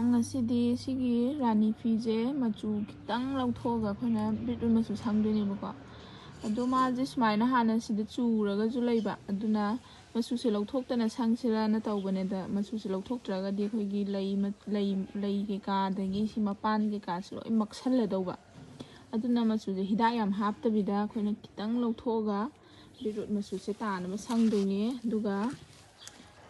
ꯃꯌꯥꯝ ꯉꯁꯤꯗꯤ ꯁꯤꯒꯤ ꯔꯥꯅꯤ ꯐꯤꯁꯦ ꯃꯆꯨ ꯈꯤꯇꯪ ꯂꯧꯊꯣꯛꯑꯒ ꯑꯩꯈꯣꯏꯅ ꯕꯤꯠꯔꯨꯠ ꯃꯆꯨ ꯁꯪꯗꯣꯏꯅꯦꯕꯀꯣ ꯑꯗꯣ ꯃꯥꯁꯦ ꯁꯨꯃꯥꯏꯅ ꯍꯥꯟꯅ ꯁꯤꯗ ꯆꯨꯔꯒꯁꯨ ꯂꯩꯕ ꯑꯗꯨꯅ ꯃꯆꯨꯁꯦ ꯂꯧꯊꯣꯛꯇꯅ ꯁꯪꯁꯤꯔꯅ ꯇꯧꯕꯅꯦꯗ ꯃꯆꯨꯁꯦ ꯂꯧꯊꯣꯛꯇ꯭ꯔꯒꯗꯤ ꯑꯩꯈꯣꯏꯒꯤ ꯂꯩ ꯀꯩꯀꯥ ꯑꯗꯒꯤ ꯁꯤ ꯃꯄꯥꯟ ꯀꯩꯀꯥꯁꯦ ꯂꯣꯏ ꯃꯛꯁꯜꯂꯗꯧꯕ ꯑꯗꯨꯅ ꯃꯆꯨꯁꯦ ꯍꯤꯗꯥꯛ ꯌꯥꯝ ꯍꯥꯞꯇꯕꯤꯗ ꯑꯩꯈꯣꯏꯅ ꯈꯤꯇꯪ ꯂꯧꯊꯣꯛꯑꯒ ꯕꯤꯠꯔꯨꯠ ꯃꯆꯨꯁꯦ ꯇꯥꯅꯕ ꯁꯪꯗꯣꯏꯅꯦ ꯑꯗꯨꯒ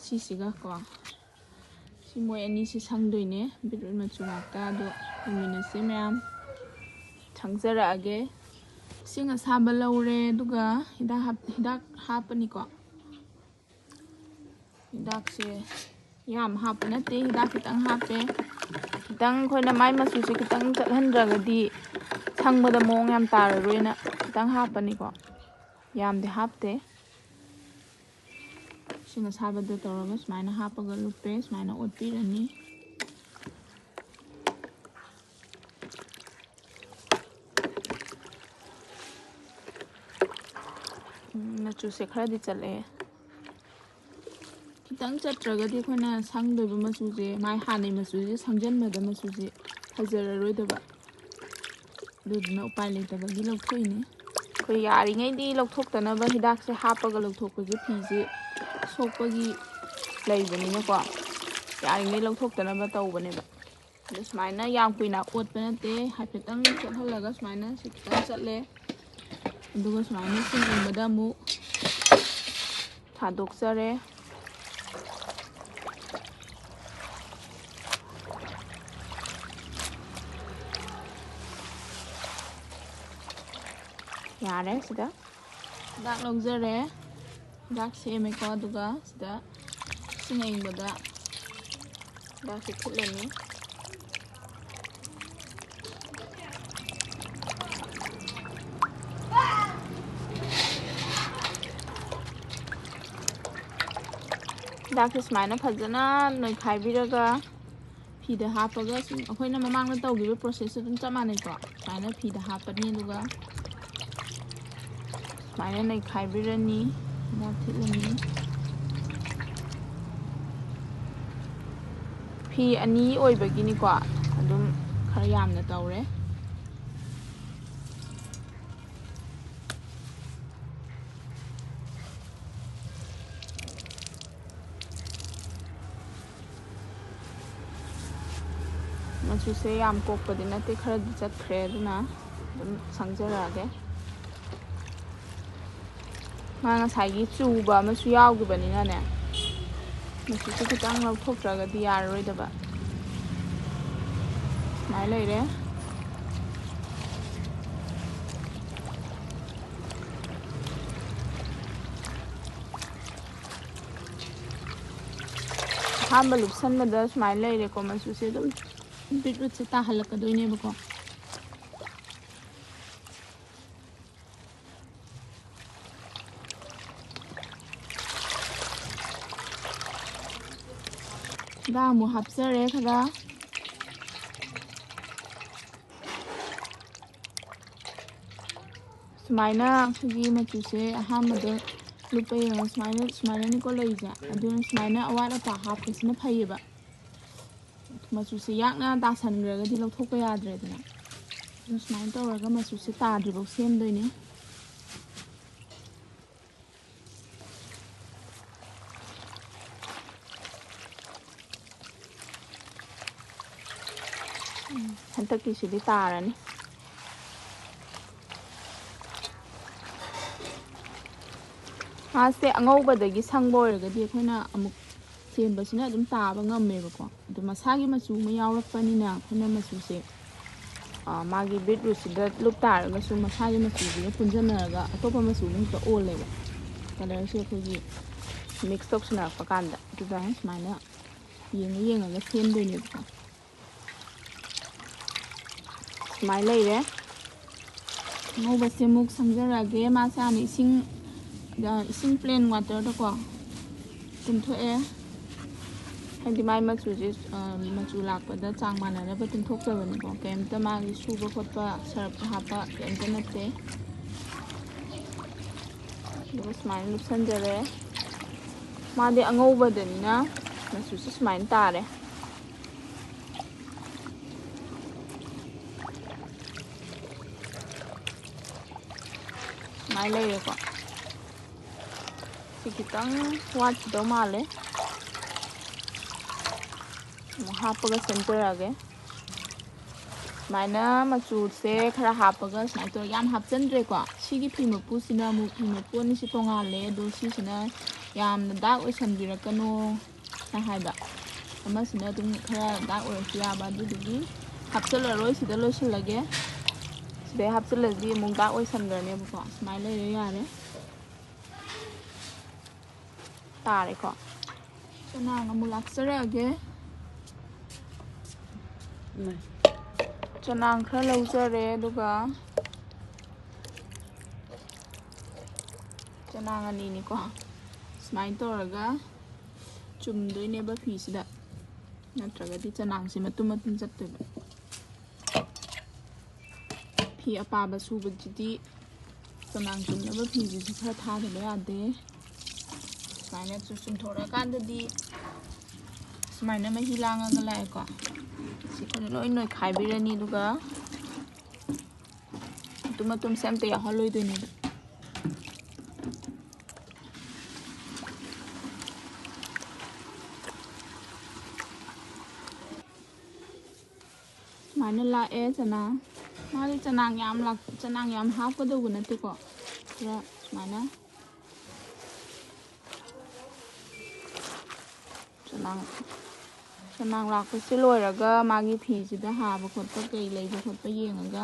ꯁꯤꯁꯤꯒ ꯀꯣ ꯁꯤ ꯃꯣꯏ ꯑꯅꯤꯁꯤ ꯁꯪꯗꯣꯏꯅꯦ ꯕꯤꯠꯔꯨꯠ ꯃꯆꯨ ꯉꯥꯛꯇ ꯑꯗꯣ ꯌꯦꯡꯃꯤꯟꯅꯁꯤ ꯃꯌꯥꯝ ꯁꯪꯖꯔꯛꯑꯒꯦ ꯏꯁꯤꯡ ꯑꯁꯥꯕ ꯂꯧꯔꯦ ꯑꯗꯨꯒ ꯍꯤꯗꯥꯛ ꯍꯥꯞꯄꯅꯤꯀꯣ ꯍꯤꯗꯥꯛꯁꯦ ꯌꯥꯝ ꯍꯥꯞꯄ ꯅꯠꯇꯦ ꯍꯤꯗꯥꯛ ꯈꯤꯇꯪ ꯍꯥꯞꯄꯦ ꯈꯤꯇꯪ ꯑꯩꯈꯣꯏꯅ ꯃꯥꯏ ꯃꯆꯨꯁꯦ ꯈꯤꯇꯪ ꯆꯠꯍꯟꯗ꯭ꯔꯒꯗꯤ ꯁꯪꯕꯗ ꯃꯑꯣꯡ ꯌꯥꯝ ꯇꯥꯔꯔꯣꯏꯅ ꯈꯤꯇꯪ ꯍꯥꯞꯄꯅꯤꯀꯣ ꯌꯥꯝꯗꯤ ꯍꯥꯞꯇꯦ ꯏꯁꯤꯡ ꯑꯁꯥꯕꯗ ꯇꯧꯔꯒ ꯁꯨꯃꯥꯏꯅ ꯍꯥꯞꯄꯒ ꯂꯨꯞꯄꯦ ꯁꯨꯃꯥꯏꯅ ꯑꯣꯠꯄꯤꯔꯅꯤ ꯃꯆꯨꯁꯦ ꯈꯔꯗꯤ ꯆꯠꯂꯛꯑꯦ ꯈꯤꯇꯪ ꯆꯠꯇ꯭ꯔꯒꯗꯤ ꯑꯩꯈꯣꯏꯅ ꯁꯪꯗꯣꯏꯕ ꯃꯆꯨꯁꯦ ꯃꯥꯏ ꯍꯥꯟꯅꯩ ꯃꯆꯨꯁꯦ ꯁꯪꯖꯟꯕꯗ ꯃꯆꯨꯁꯦ ꯐꯖꯔꯔꯣꯏꯗꯕ ꯑꯗꯨꯗꯨꯅ ꯎꯄꯥꯏ ꯂꯩꯇꯕꯒꯤ ꯂꯧꯊꯣꯛꯏꯅꯦ ꯑꯩꯈꯣꯏ ꯌꯥꯔꯤꯉꯩꯗꯤ ꯂꯧꯊꯣꯛꯇꯅꯕ ꯍꯤꯗꯥꯛꯁꯦ ꯍꯥꯞꯄꯒ ꯂꯧꯊꯣꯛꯄꯁꯦ ꯐꯤꯁꯦ ꯁꯣꯛꯄꯒꯤ ꯂꯩꯕꯅꯤꯅꯀꯣ ꯌꯥꯔꯤꯉꯩ ꯂꯧꯊꯣꯛꯇꯅꯕ ꯇꯧꯕꯅꯦꯕ ꯑꯗꯣ ꯁꯨꯃꯥꯏꯅ ꯌꯥꯝ ꯀꯨꯏꯅ ꯑꯣꯠꯄ ꯅꯠꯇꯦ ꯍꯥꯏꯐꯦꯠꯇꯪ ꯆꯠꯍꯜꯂꯒ ꯁꯨꯃꯥꯏꯅ ꯁꯤ ꯈꯤꯇꯪ ꯆꯠꯂꯦ ꯑꯗꯨꯒ ꯁꯨꯃꯥꯏꯅ ꯁꯤꯒꯨꯝꯕꯗ ꯑꯃꯨꯛ ꯊꯥꯗꯣꯛꯆꯔꯦ ꯌꯥꯔꯦ ꯁꯤꯗ ꯍꯤꯗꯥꯛ ꯂꯧꯖꯔꯦ ꯍꯤꯗꯥꯛ ꯁꯦꯝꯃꯦꯀꯣ ꯑꯗꯨꯒ ꯁꯤꯗ ꯏꯁꯤꯡ ꯑꯏꯪꯕꯗ ꯍꯤꯗꯥꯛꯁꯦ ꯐꯨꯠꯂꯅꯤ ꯍꯤꯗꯥꯛꯁꯦ ꯁꯨꯃꯥꯏꯅ ꯐꯖꯅ ꯅꯣꯏꯈꯥꯏꯕꯤꯔꯒ ꯐꯤꯗ ꯍꯥꯞꯄꯒ ꯁꯨꯝ ꯑꯩꯈꯣꯏꯅ ꯃꯃꯥꯡꯗ ꯇꯧꯈꯤꯕ ꯄ꯭ꯔꯣꯁꯦꯁꯁꯨ ꯑꯗꯨꯝ ꯆꯞ ꯃꯥꯟꯅꯩꯀꯣ ꯁꯨꯃꯥꯏꯅ ꯐꯤꯗ ꯍꯥꯞꯄꯅꯤ ꯑꯗꯨꯒ ꯁꯨꯃꯥꯏꯅ ꯅꯩꯈꯥꯏꯕꯤꯔꯅꯤ ꯍꯤꯗꯥꯛ ꯊꯤꯠꯂꯅꯤ ꯐꯤ ꯑꯅꯤ ꯑꯣꯏꯕꯒꯤꯅꯤꯀꯣ ꯑꯗꯨꯝ ꯈꯔ ꯌꯥꯝꯅ ꯇꯧꯔꯦ ꯃꯆꯨꯁꯦ ꯌꯥꯝ ꯀꯣꯛꯄꯗꯤ ꯅꯠꯇꯦ ꯈꯔꯗꯤ ꯆꯠꯈ꯭ꯔꯦ ꯑꯗꯨꯅ ꯑꯗꯨꯝ ꯁꯪꯖꯔꯛꯑꯒꯦ ꯃꯥ ꯉꯁꯥꯏꯒꯤ ꯆꯨꯕ ꯑꯃꯁꯨ ꯌꯥꯎꯈꯤꯕꯅꯤꯅꯅꯦ ꯃꯆꯨꯁꯦ ꯈꯤꯇꯪ ꯂꯧꯊꯣꯛꯇ꯭ꯔꯒꯗꯤ ꯌꯥꯔꯔꯣꯏꯗꯕ ꯁꯨꯃꯥꯏꯅ ꯂꯩꯔꯦ ꯑꯍꯥꯟꯕ ꯂꯨꯞꯁꯟꯕꯗ ꯁꯨꯃꯥꯏꯅ ꯂꯩꯔꯦꯀꯣ ꯃꯆꯨꯁꯦ ꯑꯗꯨꯝ ꯕꯤꯠꯔꯨꯠꯁꯦ ꯇꯥꯍꯜꯂꯛꯀꯗꯣꯏꯅꯦꯕꯀꯣ ꯍꯤꯗꯥꯛ ꯑꯃꯨꯛ ꯍꯥꯞꯆꯔꯦ ꯈꯔ ꯁꯨꯃꯥꯏꯅ ꯑꯩꯈꯣꯏꯒꯤ ꯃꯆꯨꯁꯦ ꯑꯍꯥꯟꯕꯗ ꯂꯨꯞꯄ ꯌꯦꯡꯉꯒ ꯁꯨꯃꯥꯏꯅꯅꯤꯀꯣ ꯂꯩꯁꯦ ꯑꯗꯨꯅ ꯁꯨꯃꯥꯏꯅ ꯑꯋꯥꯠ ꯑꯄꯥ ꯍꯥꯞꯄꯁꯤꯅ ꯐꯩꯌꯦꯕ ꯃꯆꯨꯁꯦ ꯌꯥꯛꯅ ꯇꯥꯁꯟꯈ꯭ꯔꯒꯗꯤ ꯂꯧꯊꯣꯛꯄ ꯌꯥꯗ꯭ꯔꯦꯗꯅ ꯑꯗꯨ ꯁꯨꯃꯥꯏꯅ ꯇꯧꯔꯒ ꯃꯆꯨꯁꯦ ꯇꯥꯗ꯭ꯔꯤꯐꯥꯎ ꯁꯦꯝꯗꯣꯏꯅꯦ ꯍꯟꯗꯛꯀꯤꯁꯤꯗꯤ ꯇꯥꯔꯅꯤ ꯃꯥꯁꯦ ꯑꯉꯧꯕꯗꯒꯤ ꯁꯪꯕ ꯑꯣꯏꯔꯒꯗꯤ ꯑꯩꯈꯣꯏꯅ ꯑꯃꯨꯛ ꯁꯦꯝꯕꯁꯤꯅ ꯑꯗꯨꯝ ꯇꯥꯕ ꯉꯝꯃꯦꯕꯀꯣ ꯑꯗꯣ ꯃꯁꯥꯒꯤ ꯃꯆꯨ ꯑꯃ ꯌꯥꯎꯔꯛꯄꯅꯤꯅ ꯑꯩꯈꯣꯏꯅ ꯃꯆꯨꯁꯦ ꯃꯥꯒꯤ ꯕꯤꯠꯔꯨꯠꯁꯤꯗ ꯂꯨꯞ ꯇꯥꯔꯒꯁꯨ ꯃꯁꯥꯒꯤ ꯃꯆꯨꯁꯤꯒ ꯄꯨꯟꯁꯤꯟꯅꯔꯒ ꯑꯇꯣꯞꯄ ꯃꯆꯨ ꯑꯃ ꯑꯣꯜꯂꯦꯕ ꯀꯂꯔꯁꯦ ꯑꯩꯈꯣꯏꯒꯤ ꯃꯤꯛꯁ ꯇꯧꯁꯤꯟꯅꯔꯛꯄ ꯀꯥꯟꯗ ꯑꯗꯨꯗ ꯁꯨꯃꯥꯏꯅ ꯌꯦꯡꯉꯒ ꯁꯦꯝꯗꯣꯏꯅꯦꯕꯀꯣ ꯁꯨꯃꯥꯏꯅ ꯂꯩꯔꯦ ꯑꯉꯧꯕꯁꯦ ꯑꯃꯨꯛ ꯁꯪꯖꯔꯛꯑꯒꯦ ꯃꯥꯁꯦ ꯍꯥꯟꯅ ꯏꯁꯤꯡ ꯄ꯭ꯂꯦꯟ ꯋꯥꯇꯔꯗꯀꯣ ꯇꯤꯡꯊꯣꯛꯑꯦ ꯍꯥꯏꯗꯤ ꯃꯥꯏ ꯃꯆꯨꯁꯦ ꯃꯆꯨ ꯂꯥꯛꯄꯗ ꯆꯥꯡ ꯃꯥꯟꯅꯅꯕ ꯇꯤꯡꯊꯣꯛꯆꯕꯅꯤꯀꯣ ꯀꯩꯝꯇ ꯃꯥꯒꯤ ꯁꯨꯕ ꯈꯣꯠꯄ ꯁꯔꯞꯇ ꯍꯥꯞꯄ ꯀꯩꯝꯇ ꯅꯠꯇꯦ ꯑꯗꯨꯒ ꯁꯨꯃꯥꯏꯅ ꯂꯨꯞꯁꯟꯖꯔꯦ ꯃꯥꯗꯤ ꯑꯉꯧꯕꯗꯅꯤꯅ ꯃꯆꯨꯁꯦ ꯁꯨꯃꯥꯏꯅ ꯇꯥꯔꯦ sumai leire ko si kitang wat do male mo hapaga center age maina machu se khara hapaga smai to yam hapchandre ko sigi phi mapu sina mu phi mapu ni si tongale do si sina yam na dak oisanbirakano na haiba ama sina dum khara dak oisu ya ba dugi hapchalaroi sida loisilage sida hapchaladi mu dak oisangrane ko smai leire yare tare ko chanang amu laksarage chanang khara laujare duga chanang ani ni ko smai toraga chumdoine ba phi sida natraga di chanang si matum matum chatte ba phi apaba suba jidi chanang chumna ba phi ji khara tha de ba ade smaina chu chum thora kan di smaina ma hilanga ga lai ko si khara loi noi khai birani duga matum semte ya holoi de ni smaina la e chanang mali chanang yam half ko do na te ko khara smaina chanang lakpa si loiraga magi phi sida haba khotpa kei leiba khotpa yengaga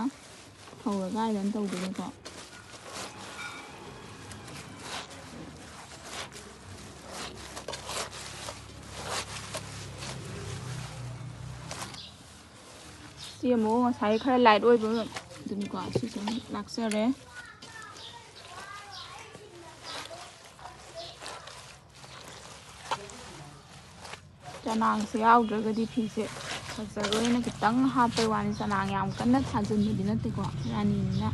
hawraga iron tawdene ko si mo ngasai khara light oiba dun ko si sen laksare chanang se yaudragadi phi se fajaroina kitang hapai wani chanang yam kanna thajinbadi natte ko rani na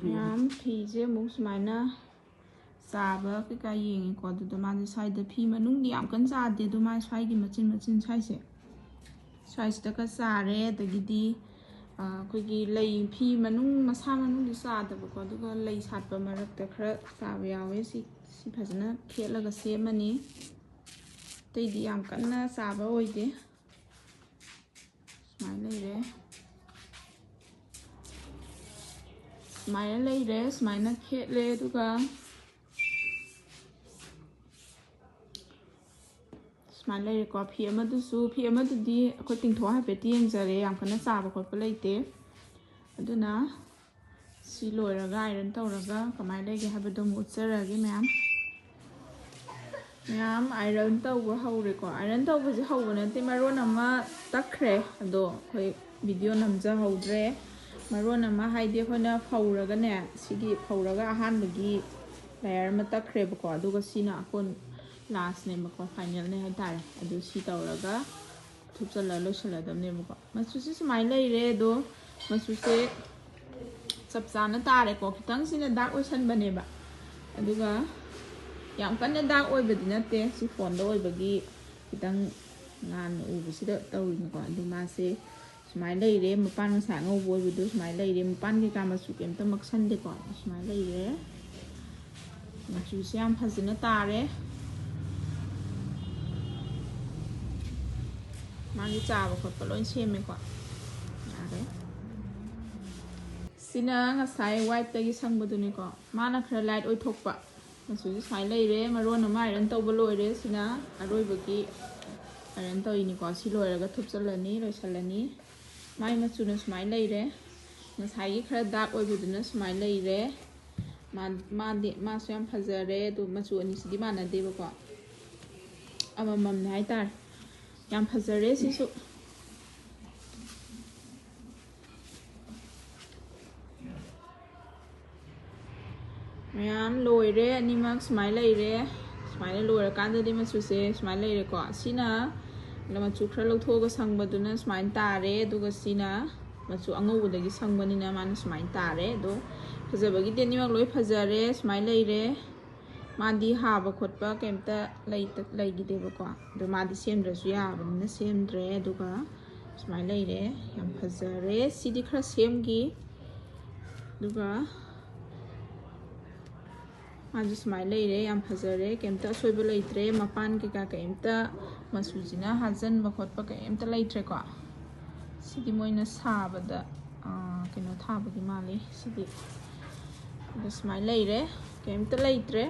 yam phi je mu smaina saba ka yengi ko du ma je sai da phi manung di yam kan sa de du ma sai gi machin sai se sai sta ka sare da gi di ko gi lei phi manung masa manung di sa da ko du ga lei sat pa marak ta khara sa yawe si phajana khela ga se mani tei di yam kan na sa ba oi de smaina leire smaina khetle duga smaina leire ko phi amadu di ko tingtho ha pe ti jare yam kana sa ba khotpa leite aduna si loiraga iron tawraga kamai lege habado mu utsarage ma'am iron tawba hawre ko iron tawba je hawna te maron ama takre ado khoi video namja hawdre maron ama haide khona phawraga ne sigi phawraga ahan bagi layer ma takre ba ko aduga sina akon last ne ba ko final ne hai tare adu si tawraga thupchala loisala damne ba ko masu si smai leire do masu se chapchana tare ko kitang sina dark ocean bane ba aduga yam kanna dark oi badi natte si phone do oi bagi kitang ngan ubu sida tawin ko adu ma se smai leire mapan sa ngau boi bu smai leire mapan ki ka masu kem ta maksan de ko smai leire masu siam phajina tare magi chaba khotpa loi seme ko yare sina ngasai white tagi sangbadu ni ko mana khara light oi thokpa masu smai leire maron ama iron tawba loire sina aroi bagi iron tawi ni ko si loiraga thupchalani loisalani mai machu na smai leire ngasai khara dark oi buduna smai leire ma so yam phajare du machu ani sidi mana de ba ko amamam ne hai tar yam phajare sisu ma'am loire animak smai leire smai loire kan de machu se smai leire ko sina machu khara lawthoga sangbaduna smain tare aduga sina machu angobudagi sangbani na mana smain tare do phajabagi denimak loi phajare smain leire madi haba khotpa kemta laigideba ko do madi semdrasu yabana semdre aduga smain leire yam phajare sidi khara semgi aduga माजु smile लेरे याम फजरे केमता सोइबो लेत्रे मपान के का केमता मसुजिना हाजन बखोटपा केमता लेत्रे को सिदि Moina साबदा केनो थाबगी माले सिदि the smile लेरे केमता लेत्रे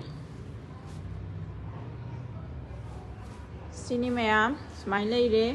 सिनि मयाम smile लेरे